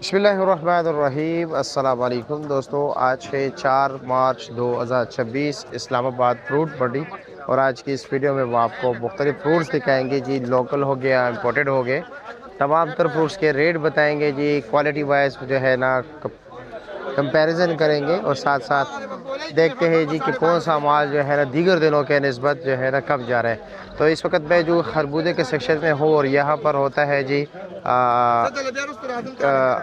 बिस्मिल्लाहिर्रहमानिर्रहीम। अस्सलाम वालेकुम दोस्तों, आज है 4 मार्च 2026 इस्लामाबाद फ्रूट मंडी। और आज की इस वीडियो में वो आपको मुख्तलिफ फ्रूट्स दिखाएंगे जी। लोकल हो गया, इम्पोर्टेड हो गए, तमाम तर फ्रूट्स के रेट बताएंगे जी। क्वालिटी वाइज जो है ना कंपैरिजन करेंगे और साथ साथ देखते हैं जी कि कौन सा माल जो है ना दीगर दिनों के निस्बत जो है ना कब जा रहा है। तो इस वक्त मैं जो खरबूजे के सेक्शन में हूँ और यहाँ पर होता है जी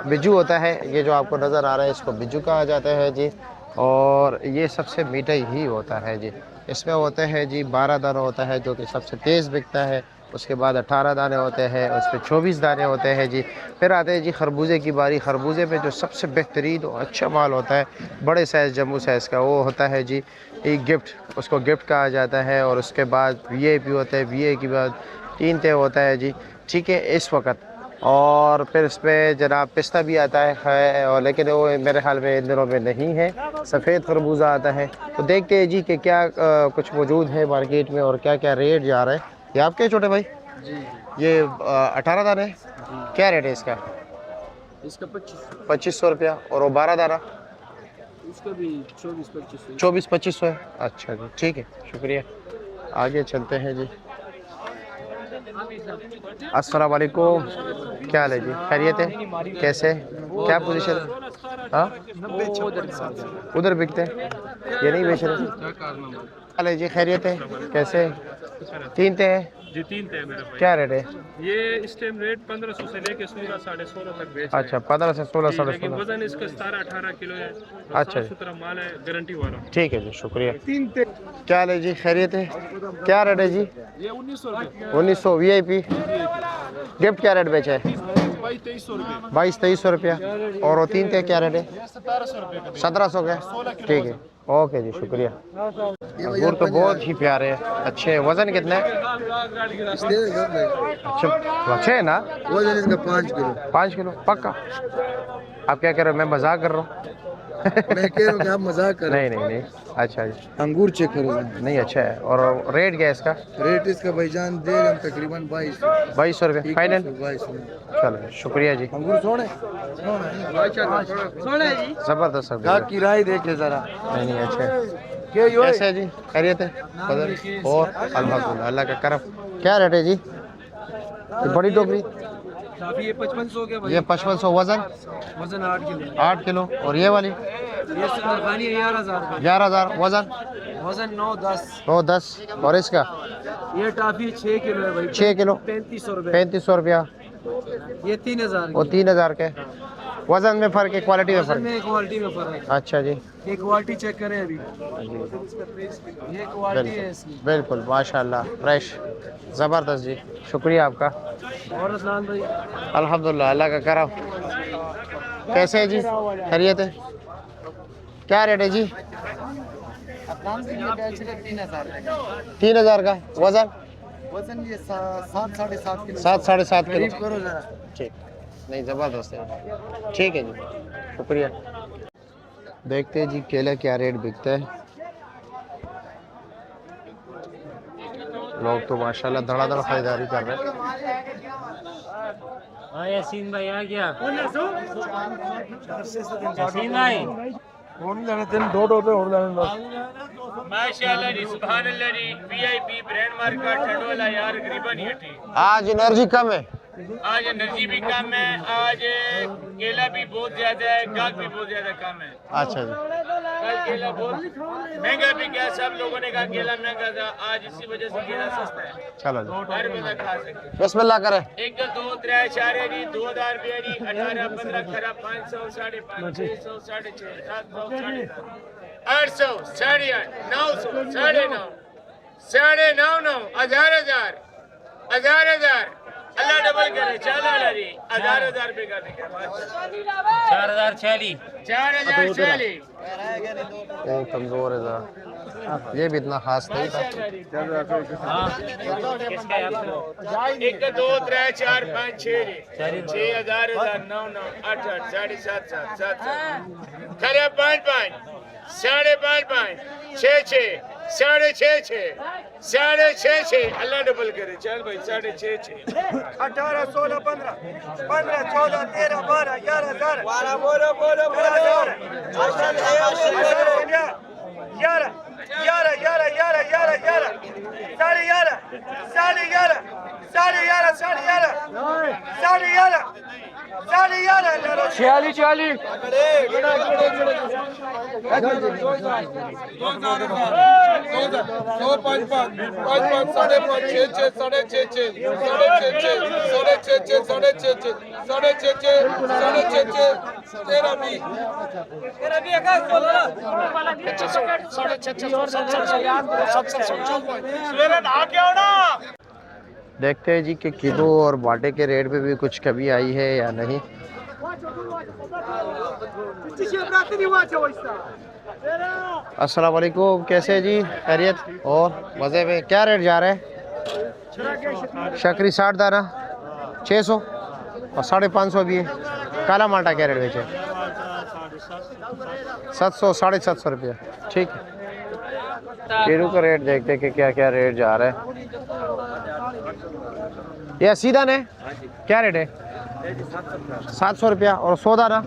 बिज्जू होता है। ये जो आपको नज़र आ रहा है इसको बिज्जू कहा जाता है जी। और ये सबसे मीठा ही होता है जी। इसमें होते हैं जी 12 दाना होता है जो कि सबसे तेज़ बिकता है। उसके बाद 18 दाने होते हैं, उस पर 24 दाने होते हैं जी। फिर आते हैं जी खरबूजे की बारी। खरबूजे में जो सबसे बेहतरीन और अच्छा माल होता है, बड़े साइज़ जम्मू साइज़ का, वो होता है जी एक गिफ्ट, उसको गिफ्ट कहा जाता है। और उसके बाद वीआईपी होता है, वीआई के बाद 3 ते होता है जी। ठीक है इस वक्त। और फिर इस पर जनाब पिस्ता भी आता है और लेकिन वो मेरे ख्याल में इन दिनों में नहीं है। सफ़ेद खरबूजा आता है। तो देखते हैं जी कि क्या कुछ मौजूद है मार्केट में और क्या क्या रेट जा रहा है। ये आपके छोटे भाई जी ये 18 दाना है, जी क्या रेट है इसका? इसका 2500 रुपया। और वो 12 दाना उसका भी 24-25 है। 24-2500 है। अच्छा जी, ठीक है, शुक्रिया। आगे चलते हैं जी। अस्सलाम वालेकुम, क्या हाल है जी? खैरियत है? कैसे, क्या पोजीशन? हाँ, उधर बिकते हैं, ये नहीं बेच रहे। हाल है जी? खैरियत है? कैसे? 3 ते है जी 3 थे मेरे भाई। क्या रेट है? ये इस टाइम रेट 1500 से लेके 16 16.5 तक बेच रहे अच्छा, हैं। 15 से 16 जी, लेकिन 16.5। वजन इसका 17-18 किलो है। अच्छा साफ जी, सुथरा माल है, गारंटी वाला। ठीक है जी, शुक्रिया। क्या हाल है जी? खैरियत है? क्या रेट है जी? ये 1900 रुपये 1900 वीआईपी। गिफ्ट क्या रेट बेचा है? 22-2300 रुपये 22-2300 रुपया। और वो 3 ते क्या रेट है? 1700 रुपये का 1700 का। ठीक है, ओके जी, शुक्रिया। अंगूर तो बहुत ही प्यारे हैं, अच्छे हैं। वजन कितना है? अच्छा, अच्छे है ना? वजन इसका 5 किलो। 5 किलो पक्का? आप क्या कह रहे हो? मैं मजाक कर रहा हूँ? मैं कह रहा हूँ कि आप मजाक कर रहे नहीं नहीं नहीं, अच्छा जी, हैं। अंगूर चेक करो जरा। नहीं अच्छा है। और रेट क्या है इसका? रेट इसका भाईजान दे रहे हम तकरीबन 22। 2200 रुपये फाइनल। 22। चलो शुक्रिया जी, अंगूर सोने ज़बरदस्त का है। किराए देखे जरा। नहीं नहीं, अच्छा है। के यो कैसे है जी? खैरियत है? बदल और अल्हम्दुलिल्लाह, अल्लाह का करम। क्या रेट है जी? ये बड़ी टोकरी ये 5500 के ये 5500। वजन? वजन 8 किलो। 8 किलो। और ये वाली ये सुंदरखानी 11,000। 11,000। वजन? वजन 9-10। 9-10। और इसका ये टाफी 6 किलो है भाई। 6 किलो 3500 रुपए। 3500 रुपया। ये 3000 और 3000 के। वजन में फ़र्क है, क्वालिटी में फ़र्क? में क्वालिटी में फर्क है। अच्छा जी, ये क्वालिटी चेक करें अभी। ये क्वालिटी है इसकी। बिल्कुल माशाल्लाह, फ्रेश, ज़बरदस्त जी, शुक्रिया आपका। और असलान भाई अल्हम्दुलिल्लाह, अल्लाह का करम। कैसे है जी? खैरियत है? क्या रेट है जी? 3000 का। वजन? वजन ये 7-7.5 किलो। 7-7.5 किलो। करो जरा। ठीक, नहीं ज़बरदस्त है, ठीक है जी, शुक्रिया। देखते हैं जी केला क्या रेट बिकता है। लोग तो माशाल्लाह धड़ाधड़ खरीदारी कर रहे हैं। यासीन भाई आ गया। यासीन भाई दो डोबे और लेने बस। माशाल्लाह जी, सुभान अल्लाह जी। वीआईपी ब्रांड मार्केट ठंडोला यार गरीबन ही थी। आज एनर्जी कम है। आज एनर्जी भी कम है, आज केला भी बहुत ज्यादा है, गाहक भी बहुत ज्यादा कम है। अच्छा जी, कल केला बहुत महंगा भी गया, सब लोगों ने कहा केला महंगा था, आज इसी वजह से केला सस्ता है। चलो जी, हर बंदा खा सकते। बिस्मिल्लाह करें। 1 2 3 4 जी, 2000 रुपया जी, 18 15 खरा 500 550 600 650 700 800 850 900 950 950 1000 1000 अल्लाह डबल करे। चलो अल्लाह जी, 1000 रुपए का दिखा 4040। 4040। ये कमज़ोर है ज़रा, ये भी इतना खास नहीं था। 1 2 3 4 5 6 6000 9 9 8 8 7.5 7 7 खरे 5 5 5.5 6 6 साढ़े छः अल्लाह डबल करे चल भाई 6.5 18 16 15 15 14 13 12 11 देखते हैं जी कि किलो और बाटे के रेट पे भी कुछ कमी आई है या नहीं। अस्सलाम वालेकुम, कैसे है जी? खैरियत और मज़े में? क्या रेट जा रहा है? शक्करी 60 दाना 600 और 550 भी है। काला माल्टा क्या रेट बेचे? 700 750 रुपया। ठीक है, केरू का रेट देखते हैं कि क्या क्या रेट जा रहा है। ये सीधा है, क्या रेट है? 700 रुपया। और 100 दाना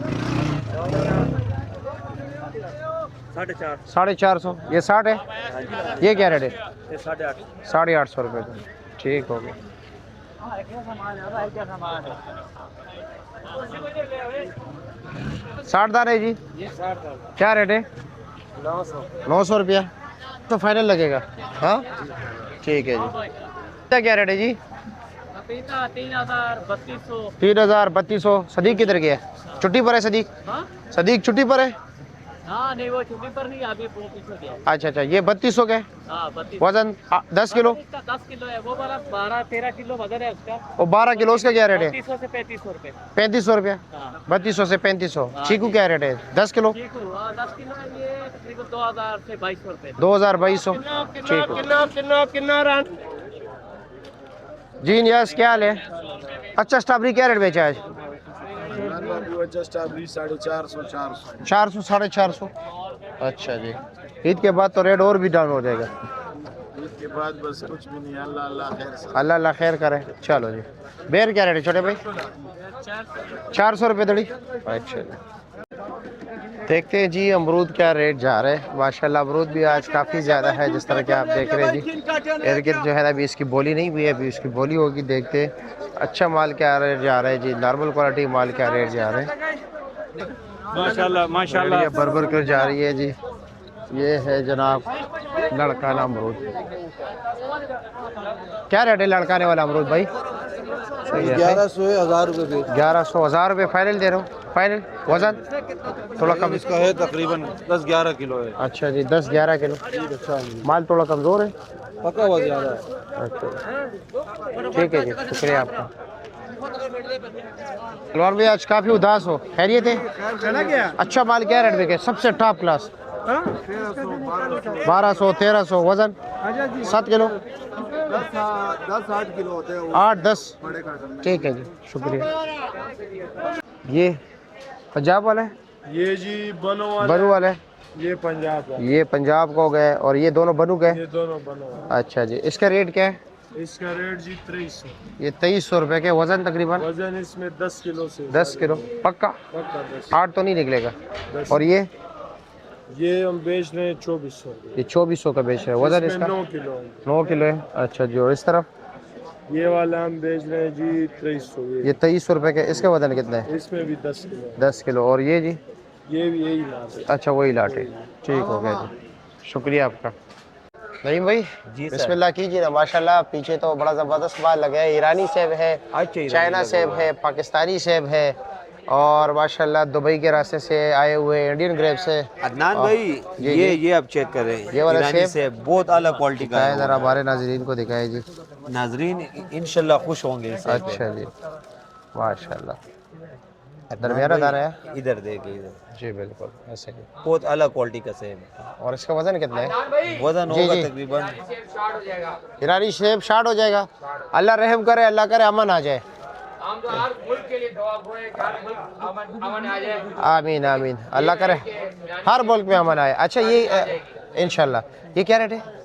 450। ये 60 है, ये क्या रेट है? 850 रुपये का। ठीक हो गया। साठ दाने जी, क्या रेट है? 900 रुपया तो फाइनल लगेगा। हाँ ठीक है जी। क्या रेट है जी? 3,3200। सदीक किधर गया? छुट्टी पर है सदीक? सदीक छुट्टी पर है? हाँ नहीं, वो छुट्टी पर नहीं, अभी वो पीछे गया। अच्छा अच्छा, ये 3200 का है। 32 वजन 10 किलो। 10 किलो है वो वाला, 12-13 किलो वजन है उसका। और 12 किलो उसका क्या रेट है? 3200 से 3500 रुपये। 3500 रुपया। 3200 से 3500। चीकू क्या रेट है? 10 किलो। 10 किलो है ये तकरीबन 2000 से 2200 रुपये। 2200। ठीक है जी। यस, क्या हाल है? अच्छा, स्ट्रॉबेरी क्या रेट बेचा है आज? 400 450। अच्छा जी, ईद के बाद तो रेट और भी डाउन हो जाएगा। ईद के बाद बस कुछ भी नहीं, अल्लाह अल्लाह खैर करे। चलो जी। बेर क्या रेट है छोटे भाई? 400 रुपये दड़ी। अच्छा जी, देखते हैं जी अमरूद क्या रेट जा रहा है। माशाल्लाह अमरूद भी आज काफ़ी ज़्यादा है, जिस तरह के आप देख रहे हैं जी। इर्द गिर्द जो है ना, अभी इसकी बोली नहीं हुई है, अभी इसकी बोली होगी। देखते हैं अच्छा माल क्या रेट जा रहा है जी। नॉर्मल क्वालिटी माल क्या रेट जा रहा है? माशाल्लाह माशाल्लाह। ये बरबर कर जा रही है जी। ये है जनाब लड़काना अमरूद। क्या रेट है लड़काने वाला अमरूद भाई? 1100 1000 रुपये। 1100 1000 रुपये फाइनल दे रहा हूँ। फाइनल वजन थोड़ा कम इसका है, तकरीबन 10-11 किलो है। अच्छा जी, 10-11 किलो। माल थोड़ा कमज़ोर है, पका हुआ ज़्यादा है। अच्छा ठीक है जी, शुक्रिया आपका। सलवार भाई आज काफ़ी उदास हो, खैरियत है? अच्छा माल क्या रेट बिके? सबसे टॉप क्लास 1200 1300। वजन 7 किलो 10-8 किलो होते हैं। 8-10। ठीक है जी, शुक्रिया। ये पंजाब वाला है? ये जी बनो बनू वाला है? ये पंजाब का। ये पंजाब को गए और ये दोनों बनू गए? ये दोनों बनो। अच्छा जी, इसका रेट क्या है? इसका रेट जी 2300। ये 2300 रुपये के। वजन तकरीबन? वजन इसमें 10 किलो से 10 किलो पक्का? पक्का 10। 8 तो नहीं निकलेगा। 10। और ये हम बेच रहे हैं 2400। ये 2400 का बेच रहे हैं। वजन इसका 9 किलो। 9 किलो है। अच्छा जी, और इस तरफ ये वाला हम बेच रहे हैं जी 2300। ये 2300 रुपये के। इसका वजन कितना है? इसमें भी 10 किलो। 10 किलो। और ये जी? ये भी यही लाभ है। अच्छा वही लाट है। ठीक हो गया जी, शुक्रिया आपका। नहीं भाई जी, बिस्मिल्लाह कीजिए ना। माशाल्लाह पीछे तो बड़ा ज़बरदस्त माल लगा है। ईरानी सेब है, चाइना सेब है, पाकिस्तानी सेब है, और माशाल्लाह दुबई के रास्ते से आए हुए इंडियन ग्रेप्स है। अदनान भाई ये आप चेक करें, ये वाला सेब बहुत अलग क्वालिटी का है। ज़रा हमारे नाजरीन को दिखाए जी। नाजरीन इंशाल्लाह खुश होंगे इससे। अच्छा जी, माशाल्लाह दरमियाना दाना है। इधर देखिए, इधर जी बिल्कुल ऐसे ही। बहुत अलग क्वालिटी का सेब है। और इसका वजन कितना है? वजन जी, होगा जी। तकरीबन ईरानी सेब 60 हो जाएगा। अल्लाह रहम करे, अल्लाह करे अमन आ जाए। आमीन आमीन, अल्लाह करे हर मुल्क में अमन आए। अच्छा ये इंशाल्लाह। ये क्या रेट है?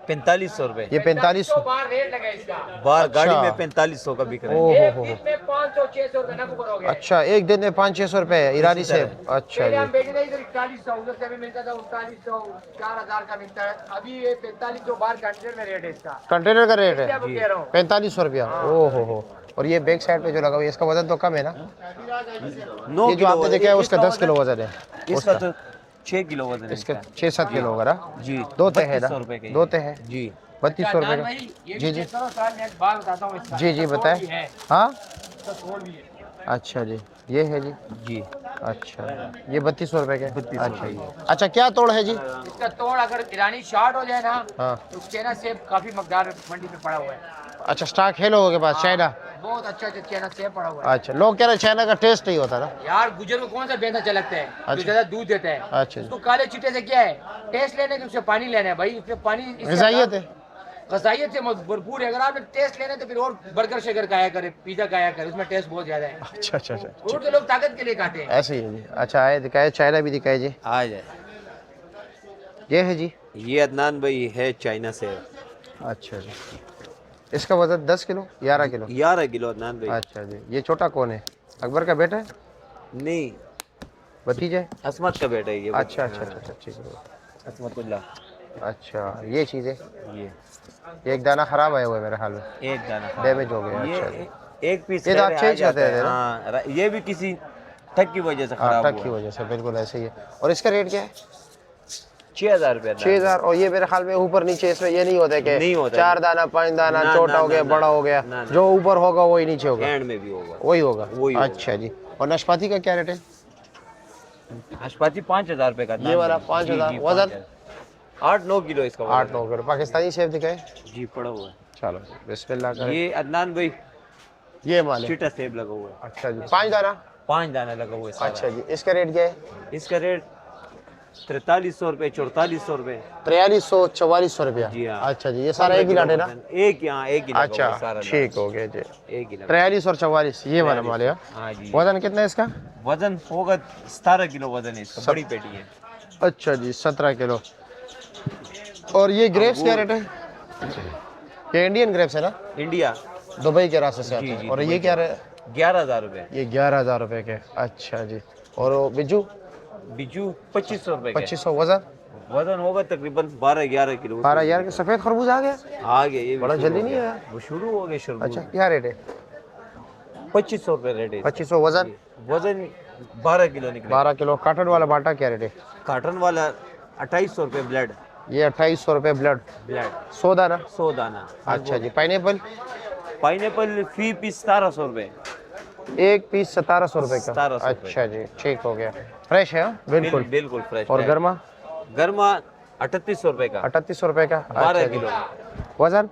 4500 रुपए। ये 4500। बाहर रेट लगा इसका। बाहर गाड़ी अच्छा। में 4500 का बिक रहा है। ओहो एक हो। दिन में 500-600 रुपए नकद करोगे। अच्छा, एक दिन में 500-600 रुपए ईरानी से। अच्छा पहले हम जी, बेचते थे इधर 4100, उधर से भी मिलता था 3900, 4000 का मिलता है। अभी ये 4500 बाहर कंटेनर में रेट है इसका। कंटेनर का रेट है क्या कह रहा हूँ। 4500 रुपया। ओहो हो। और ये बैक साइड पे जो लगा हुआ है इसका वजन तो कम है ना? 9 ये जो आपने देखा है उसका 10 किलो वजन है, इसका तो 6 किलो वजन है इसका इसका। 6-7 किलो होगा ना? जी। दो ते है ना? 3200 रुपए के। दो ते है जी। 3200 रुपए का। जी जी बात बताता हूँ इसका। जी जी इसका बताएं। तोड़ भी है, हाँ इसका तोड़ भी है। अच्छा जी, ये है जी। जी। अच्छा, ये 3200 रुपए के। 3200 अच्छा जी। अच्छा, क्या तोड़ है जी? इसका तोड़ अगर ईरानी शार्ट हो जाए ना हाँ। तो चैना सेब काफी मकदार मंडी में पड़ा हुआ है। अच्छा, स्टॉक है लोगों के पास चाइना? बहुत अच्छा चैना सेब पड़ा हुआ है। अच्छा, लोग कह रहे हैं चाइना का टेस्ट नहीं होता ना? यार गुजर को कौन सा बेहतर चलता है अच्छा। जो ज्यादा दूध देता है। अच्छा जी। उसको काले चिट्टे से क्या है, टेस्ट लेने के उससे पानी लेना है भाई। उसमें पानी गजाइयत है। गजाइयत से भरपूर है। अगर आपने टेस्ट लेना है तो फिर और बर्गर शेकर खाया करे, पिज्जा खाया करे, उसमें टेस्ट बहुत ज्यादा है। अच्छा अच्छा अच्छा, फ्रूट तो लोग ताकत के लिए खाते हैं। ऐसे ही है जी। अच्छा, आए दिखाए, चाइना भी दिखाए जी। आ जाए। ये है जी। ये अदनान भाई है चाइना से। अच्छा जी। इसका वजन 10 किलो 11 किलो? 11 किलो अदनान भाई। अच्छा जी। ये छोटा कौन है? अकबर का बेटा है? नहीं, भतीजा है? असमत का बेटा है ये। अच्छा अच्छा अच्छा अच्छा, ठीक है। असमतुल्लाह। अच्छा, ये चीज़ है। ये ये एक दाना खराब आया हुआ है मेरे हाल में, एक दाना डैमेज हो गया। ये अच्छा जी। एक पीस ये तो आप खैर आ चेंज जाता करते है। रहते हैं ना? हाँ, ये भी किसी ठग की वजह से हाँ, खराब टक की हुआ। वजह से बिल्कुल ऐसे ही है। और इसका रेट क्या है? 6000 रुपए। 6000। और ये मेरे हाल में ऊपर नीचे इसमें ये नहीं होता है नहीं कि होता है। 4 दाना 5 दाना, ना, छोटा ना, हो गया ना, बड़ा हो गया, ना, ना। जो ऊपर होगा वही नीचे होगा, एंड में भी होगा। वही होगा। वही होगा। अच्छा जी। और नाशपाती का क्या रेट है? नाशपाती 5000 रुपए का। ये वाला 5000। वजन 8-9 किलो इसका वजन। 8-9 किलो। पाकिस्तानी सेब दिखाए। जी पड़ा हुआ है। चलो बिस्मिल्लाह करें। ये अदनान भाई ये माल है। चिटा सेब लगा हुआ है। अच्छा जी। 5 दाना। 5 दाना लगा हुआ है सारा। अच्छा जी। इसका रेट क्या है? इसका रेट 4300 रुपए, 4400 रुपए। 4300-4400 रुपया। जी हाँ। अच्छा जी। ये सारा एक ही लाट है ना? एक यहाँ एक ही लगा हुआ है अच्छा, सारा। ठीक हो गया जी। एक ही लगा। 43 और 44 ये वाला माल है। हाँ जी। वजन कितना है इसका? वजन होगा 17 किलो वजन है इसका। बड़ी पेटी है। अच्छा जी, 17 किलो। और ये ग्रेप्स क्या रेट है? ये इंडियन ग्रेप्स है ना? इंडिया। दुबई के रास्ते से आते जी, हैं। जी, और दुबई ये क्या है? 11000 रुपए। ये 11000 रुपए के। अच्छा जी। और वो बिज्जू? बिजू 2500 रुपए के। 2500। वजन? वजन होगा तकरीबन 12-11 किलो। 12 यार के। सफेद खरबूज आ गया? आ गया ये भी बड़ा शुरू जल्दी हो नहीं गया। आया। वो शुरू हो गया शुरू। अच्छा, क्या रेट है? 2500 रुपए रेट है। 2500। वजन? वजन 12 किलो निकले। 12 किलो। काटन वाला बाटा क्या रेट है? कार्टन वाला 2800 रुपए ब्लड। ये 2800 रुपए ब्लड। ब्लड 100 दाना। 100 दाना। अच्छा जी। पाइनएप्पल? पाइनएप्पल फी पीस 1700 रुपए। एक पीस 1700 रुपए का। 1700 रुपए। अच्छा जी, ठीक हो गया। फ्रेश है? हाँ? बिल्कुल बिल्कुल फ्रेश। और गर्मा? गर्मा 3800 रुपए का। 3800 रुपए का। 12 अच्छा जी। किलो। वजन?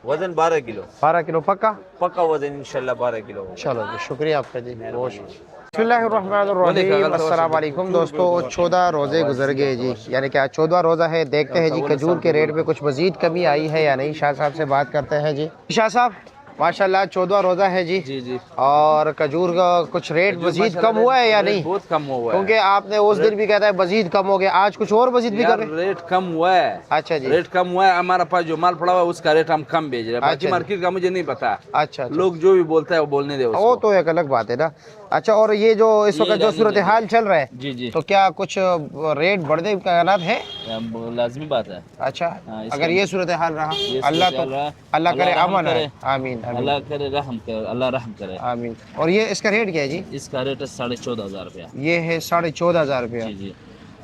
वजन 12 किलो। 12 किलो पक्का? पक्का वजन इंशाल्लाह 12 किलो होगा। चलो जी, शुक्रिया आपका जी। बिस्मिल्लाहिर्रहमानिर्रहीम। अस्सलाम वालेकुम दोस्तों। 14 रोज़े गुजर गए जी, यानी कि आज 14वां रोज़ा है। देखते हैं जी खजूर के रेट में कुछ मजीद कमी आई है या नहीं। शाह साहब से बात करते हैं जी। शाह साहब माशाल्लाह 14वां रोज़ा है जी। जी जी। और खजूर का कुछ रेट मजीद कम हुआ है या नहीं? बहुत कम हुआ है, क्योंकि आपने उस दिन भी कहता है मजीद कम हो गया, आज कुछ और मजीद भी यार कम है? रेट कम हुआ है। अच्छा जी। रेट कम हुआ है। हमारा पास जो माल पड़ा हुआ है उसका रेट हम कम बेच रहे हैं। अच्छा बाकी जी। मार्केट का मुझे नहीं पता। अच्छा अच्छा। लोग जो भी बोलता है वो बोलने दे वो उसको। तो एक अलग बात है ना। अच्छा, और ये जो इस वक्त जो सूरत हाल चल रहा है, जी जी, तो क्या कुछ रेट बढ़ने का इम्कानात है? लाजमी बात है। अच्छा, हाँ, इसका- अगर ये सूरत हाल रहा, ये अल्लाह सूरत हाल तो रहा, अल्लाह करे अल्लाह रहम अमन है। करे। आमीन आमीन अल्लाह करे रहम करे, अल्लाह रहम करे। आमीन। और ये इसका रेट क्या है जी? इसका रेट है 14,500 रुपया। ये है 14,500 रुपया। जी जी।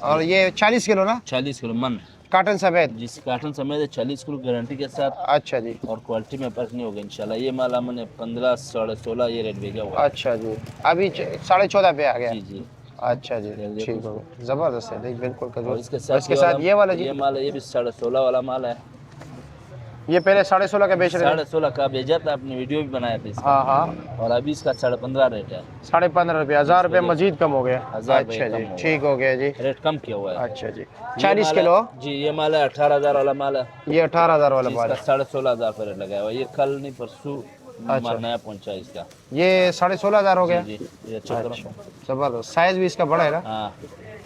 और ये 40 किलो ना? 40 किलो मन। काटन सफेद? जिस कार्टन समेत 40 किलो गारंटी के साथ। अच्छा जी। और क्वालिटी में फर्क नहीं होगा इंशाल्लाह। ये माल हमने 15, 16.5 ये रेट भेजा हुआ है। अच्छा जी। अभी 14.5 पे आ गया। जी जी। अच्छा जी, ठीक हो गया। जबरदस्त है, देख बिल्कुल और खजूर। इसके साथ ये वाला जी? ये माल है, ये भी 16.5 वाला माल है। ये पहले 16.5 का बेच रहे थे? 16.5 का भेजा था, आपने वीडियो भी बनाया था इसका। हाँ हाँ। और अभी इसका 15.5 रेट है। 15.5 रुपया। 1000 रुपया मजीद कम हो गया। 1000 अच्छा रुपये जी, कम हो ठीक हो गया जी। रेट कम किया हुआ है। अच्छा जी। ये 40 माल किलो? है- जी ये माल है 18,000 वाला माल है। ये 18,000 वाला माल इसका है। 16,500 पर रेट लगाया हुआ है। ये कल नहीं परसों अच्छा। नया पहुंचा है इसका। ये 16,500 हो गया। जी ये चेक करो। जबरदस्त। साइज भी इसका बड़ा है ना? हाँ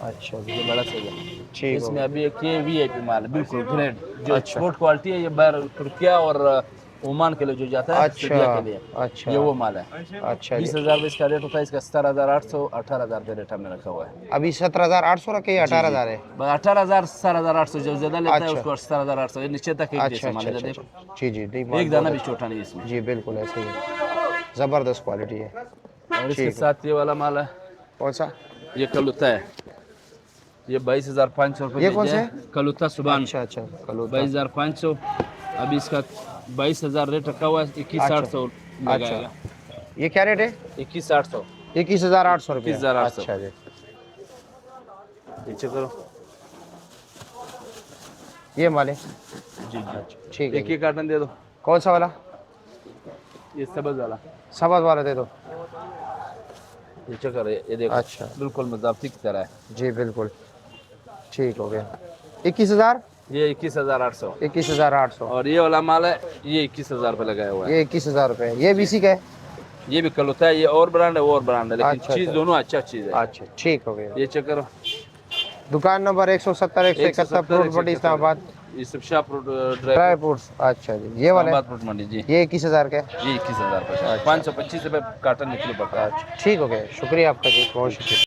अच्छा जी। ये बड़ा साइज है। ठीक इसमें हो अभी एक ये VIP माल है, बिल्कुल ग्रेड जो अच्छा। एक्सपोर्ट क्वालिटी है। ये बाहर तुर्किया और ओमान के लिए जो जाता है, सऊदीया के लिए, अच्छा ये वो माल है। अच्छा जी। 20,000 इसका रेट होता है, इसका 17,800 18,000 पे रेट हमने रखा हुआ है। अभी 17,800 रखे या 18,000 है? 18,000 17,800 जो ज्यादा लेता है अच्छा। उसको 17,800, ये नीचे तक एक अच्छा जैसा माल अच्छा है। अच्छा देखो जी जी नहीं, माल एक दाना बहुत भी छोटा नहीं इसमें। अच्छा। जी बिल्कुल ऐसे ही है, ज़बरदस्त क्वालिटी है। और इसके ठीक है। साथ ये वाला माल है, कौन सा? ये कलुता है, ये 22,500 रुपये ये कौन भेजा से है। कलुता सुबान अच्छा अच्छा कल 22,500, अभी इसका 22,000 रेट रखा हुआ है, 21,800 लगाएगा। ये क्या रेट है? 21,800 21,800 रुपये। 21,800। अच्छा जी, नीचे करो ये माल है। जी जी। ठीक है एक जी। ही कार्टन दे दो, कौन सा वाला? ये सबज वाला सबाज वाला दे दो। नीचे करो, ये देखो अच्छा बिल्कुल मजाबती की तरह है। जी बिल्कुल ठीक हो गया। 21,000? ये 21,800। 21,800। और ये वाला माल है, ये 21,000 पे लगाया हुआ है। ये 21,000 रुपये। ये BC का है? ये भी कलुता है, ये और ब्रांड है वो और ब्रांड है, लेकिन अच्छा, चीज अच्छा। दोनों अच्छा चीज है। अच्छा ठीक हो गया। ये चेक करो, दुकान नंबर 170 171 फ्रूट मंडी इस्लामाबाद, ये सब Shah fruit dry dry fruits. अच्छा जी, ये वाला है? फ्रूट मंडी जी। ये 21,000 का है? ये 21,000 रुपये, 525 रुपये कार्टन निकले पड़ता है। ठीक हो गया, शुक्रिया आपका जी, बहुत शुक्रिया।